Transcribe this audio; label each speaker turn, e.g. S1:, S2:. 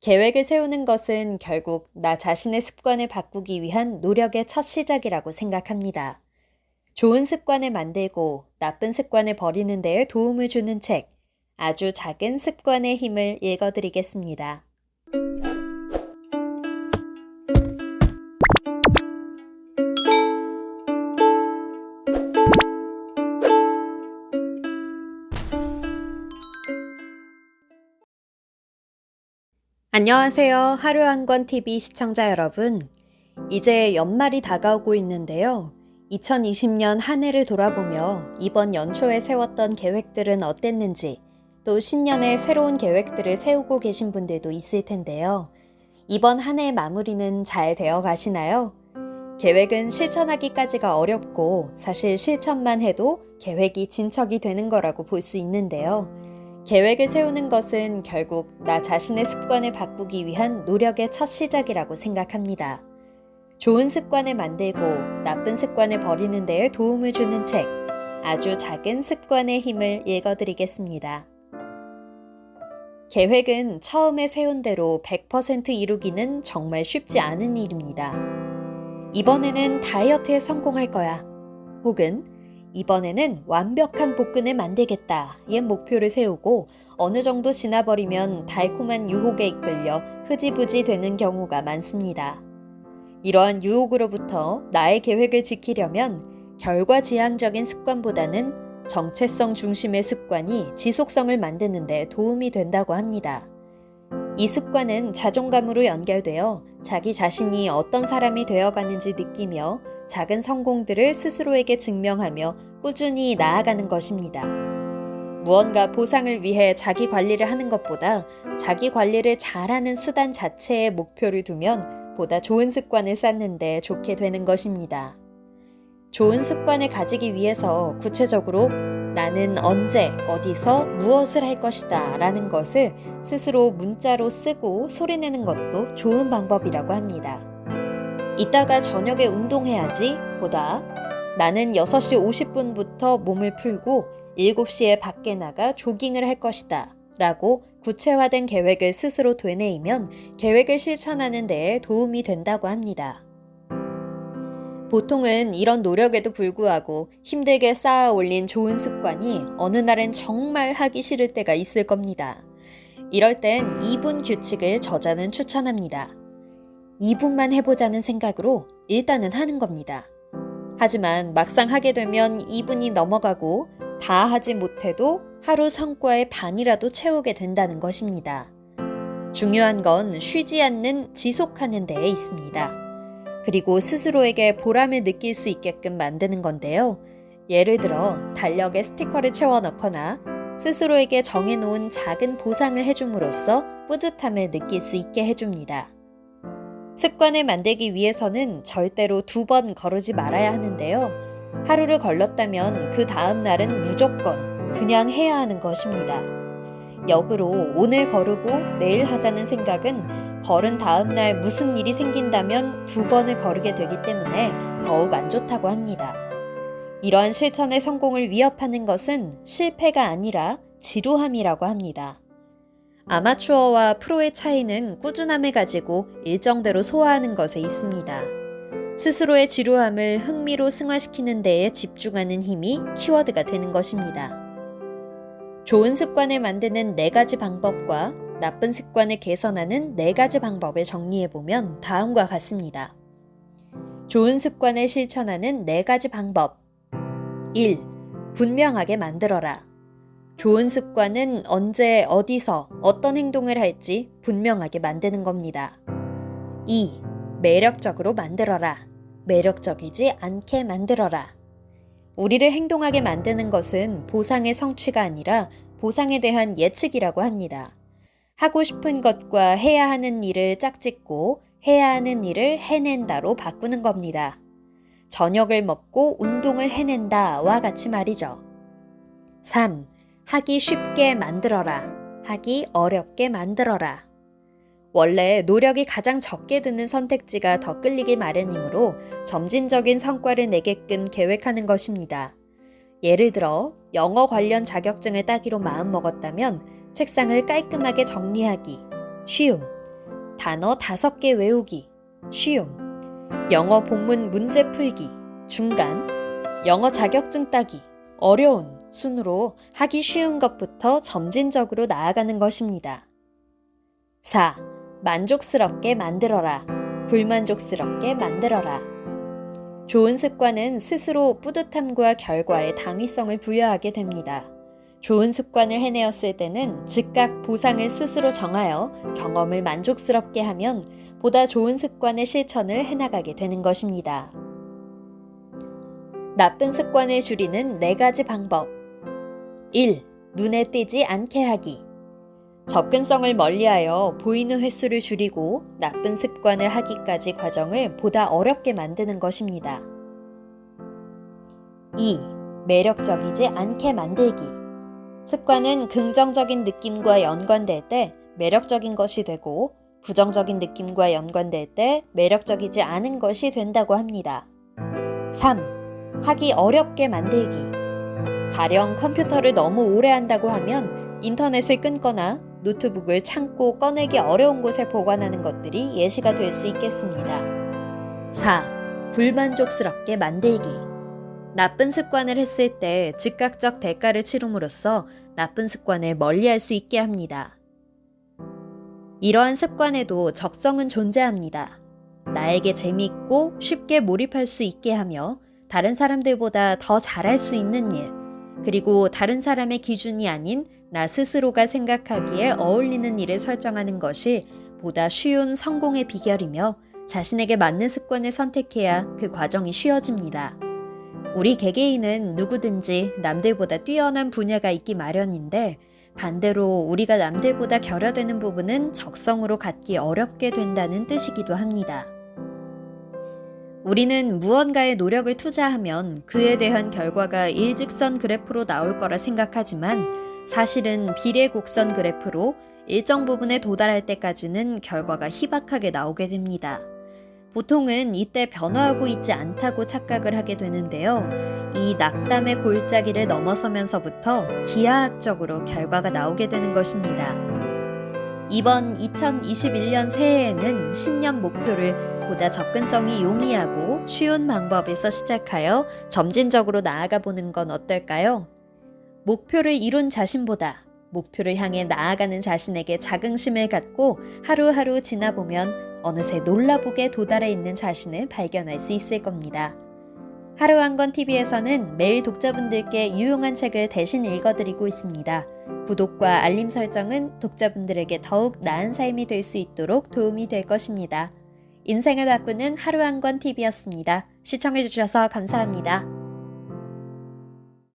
S1: 계획을 세우는 것은 결국 나 자신의 습관을 바꾸기 위한 노력의 첫 시작이라고 생각합니다. 좋은 습관을 만들고 나쁜 습관을 버리는 데에 도움을 주는 책, 아주 작은 습관의 힘을 읽어드리겠습니다. 안녕하세요. 하루 한 권 TV 시청자 여러분. 이제 연말이 다가오고 있는데요. 2020년 한 해를 돌아보며 이번 연초에 세웠던 계획들은 어땠는지, 또 신년에 새로운 계획들을 세우고 계신 분들도 있을 텐데요. 이번 한 해의 마무리는 잘 되어 가시나요? 계획은 실천하기까지가 어렵고 사실 실천만 해도 계획이 진척이 되는 거라고 볼 수 있는데요. 계획을 세우는 것은 결국 나 자신의 습관을 바꾸기 위한 노력의 첫 시작이라고 생각합니다. 좋은 습관을 만들고 나쁜 습관을 버리는 데에 도움을 주는 책, 아주 작은 습관의 힘을 읽어드리겠습니다. 계획은 처음에 세운 대로 100% 이루기는 정말 쉽지 않은 일입니다. 이번에는 다이어트에 성공할 거야. 혹은 이번에는 완벽한 복근을 만들겠다의 목표를 세우고 어느 정도 지나버리면 달콤한 유혹에 이끌려 흐지부지 되는 경우가 많습니다. 이러한 유혹으로부터 나의 계획을 지키려면 결과지향적인 습관보다는 정체성 중심의 습관이 지속성을 만드는 데 도움이 된다고 합니다. 이 습관은 자존감으로 연결되어 자기 자신이 어떤 사람이 되어가는지 느끼며 작은 성공들을 스스로에게 증명하며 꾸준히 나아가는 것입니다. 무언가 보상을 위해 자기 관리를 하는 것보다 자기 관리를 잘하는 수단 자체에 목표를 두면 보다 좋은 습관을 쌓는 데 좋게 되는 것입니다. 좋은 습관을 가지기 위해서 구체적으로 나는 언제, 어디서, 무엇을 할 것이다 라는 것을 스스로 문자로 쓰고 소리내는 것도 좋은 방법이라고 합니다. 이따가 저녁에 운동해야지 보다 나는 6시 50분부터 몸을 풀고 7시에 밖에 나가 조깅을 할 것이다 라고 구체화된 계획을 스스로 되뇌이면 계획을 실천하는 데에 도움이 된다고 합니다. 보통은 이런 노력에도 불구하고 힘들게 쌓아 올린 좋은 습관이 어느 날엔 정말 하기 싫을 때가 있을 겁니다. 이럴 땐 2분 규칙을 저자는 추천합니다. 2분만 해보자는 생각으로 일단은 하는 겁니다. 하지만 막상 하게 되면 2분이 넘어가고 다 하지 못해도 하루 성과의 반이라도 채우게 된다는 것입니다. 중요한 건 쉬지 않는 지속하는 데에 있습니다. 그리고 스스로에게 보람을 느낄 수 있게끔 만드는 건데요. 예를 들어 달력에 스티커를 채워 넣거나 스스로에게 정해놓은 작은 보상을 해줌으로써 뿌듯함을 느낄 수 있게 해줍니다. 습관을 만들기 위해서는 절대로 2번 거르지 말아야 하는데요. 하루를 걸렀다면 그 다음 날은 무조건 그냥 해야 하는 것입니다. 역으로 오늘 거르고 내일 하자는 생각은 걸은 다음 날 무슨 일이 생긴다면 2번을 거르게 되기 때문에 더욱 안 좋다고 합니다. 이러한 실천의 성공을 위협하는 것은 실패가 아니라 지루함이라고 합니다. 아마추어와 프로의 차이는 꾸준함을 가지고 일정대로 소화하는 것에 있습니다. 스스로의 지루함을 흥미로 승화시키는 데에 집중하는 힘이 키워드가 되는 것입니다. 좋은 습관을 만드는 4가지 방법과 나쁜 습관을 개선하는 4가지 방법을 정리해보면 다음과 같습니다. 좋은 습관을 실천하는 4가지 방법. 1. 분명하게 만들어라. 좋은 습관은 언제, 어디서, 어떤 행동을 할지 분명하게 만드는 겁니다. 2. 매력적으로 만들어라. 매력적이지 않게 만들어라. 우리를 행동하게 만드는 것은 보상의 성취가 아니라 보상에 대한 예측이라고 합니다. 하고 싶은 것과 해야 하는 일을 짝짓고 해야 하는 일을 해낸다로 바꾸는 겁니다. 저녁을 먹고 운동을 해낸다와 같이 말이죠. 3. 하기 쉽게 만들어라. 하기 어렵게 만들어라. 원래 노력이 가장 적게 드는 선택지가 더 끌리기 마련이므로 점진적인 성과를 내게끔 계획하는 것입니다. 예를 들어 영어 관련 자격증을 따기로 마음먹었다면 책상을 깔끔하게 정리하기, 쉬움, 단어 5개 외우기, 쉬움, 영어 본문 문제 풀기, 중간, 영어 자격증 따기, 어려운 순으로 하기 쉬운 것부터 점진적으로 나아가는 것입니다. 4. 만족스럽게 만들어라. 불만족스럽게 만들어라. 좋은 습관은 스스로 뿌듯함과 결과에 당위성을 부여하게 됩니다. 좋은 습관을 해내었을 때는 즉각 보상을 스스로 정하여 경험을 만족스럽게 하면 보다 좋은 습관의 실천을 해나가게 되는 것입니다. 나쁜 습관을 줄이는 4가지 방법. 1. 눈에 띄지 않게 하기. 접근성을 멀리하여 보이는 횟수를 줄이고 나쁜 습관을 하기까지 과정을 보다 어렵게 만드는 것입니다. 2. 매력적이지 않게 만들기. 습관은 긍정적인 느낌과 연관될 때 매력적인 것이 되고 부정적인 느낌과 연관될 때 매력적이지 않은 것이 된다고 합니다. 3. 하기 어렵게 만들기. 가령 컴퓨터를 너무 오래 한다고 하면 인터넷을 끊거나 노트북을 창고 꺼내기 어려운 곳에 보관하는 것들이 예시가 될 수 있겠습니다. 4. 불만족스럽게 만들기. 나쁜 습관을 했을 때 즉각적 대가를 치름으로써 나쁜 습관을 멀리할 수 있게 합니다. 이러한 습관에도 적성은 존재합니다. 나에게 재미있고 쉽게 몰입할 수 있게 하며 다른 사람들보다 더 잘할 수 있는 일, 그리고 다른 사람의 기준이 아닌 나 스스로가 생각하기에 어울리는 일을 설정하는 것이 보다 쉬운 성공의 비결이며 자신에게 맞는 습관을 선택해야 그 과정이 쉬워집니다. 우리 개개인은 누구든지 남들보다 뛰어난 분야가 있기 마련인데 반대로 우리가 남들보다 결여되는 부분은 적성으로 갖기 어렵게 된다는 뜻이기도 합니다. 우리는 무언가에 노력을 투자하면 그에 대한 결과가 일직선 그래프로 나올 거라 생각하지만 사실은 비례곡선 그래프로 일정 부분에 도달할 때까지는 결과가 희박하게 나오게 됩니다. 보통은 이때 변화하고 있지 않다고 착각을 하게 되는데요. 이 낙담의 골짜기를 넘어서면서부터 기하학적으로 결과가 나오게 되는 것입니다. 이번 2021년 새해에는 신년 목표를 보다 접근성이 용이하고 쉬운 방법에서 시작하여 점진적으로 나아가 보는 건 어떨까요? 목표를 이룬 자신보다 목표를 향해 나아가는 자신에게 자긍심을 갖고 하루하루 지나보면 어느새 놀라보게 도달해 있는 자신을 발견할 수 있을 겁니다. 하루 한 권 TV에서는 매일 독자분들께 유용한 책을 대신 읽어드리고 있습니다. 구독과 알림 설정은 독자분들에게 더욱 나은 삶이 될 수 있도록 도움이 될 것입니다. 인생을 바꾸는 하루 한 권 TV였습니다. 시청해주셔서 감사합니다.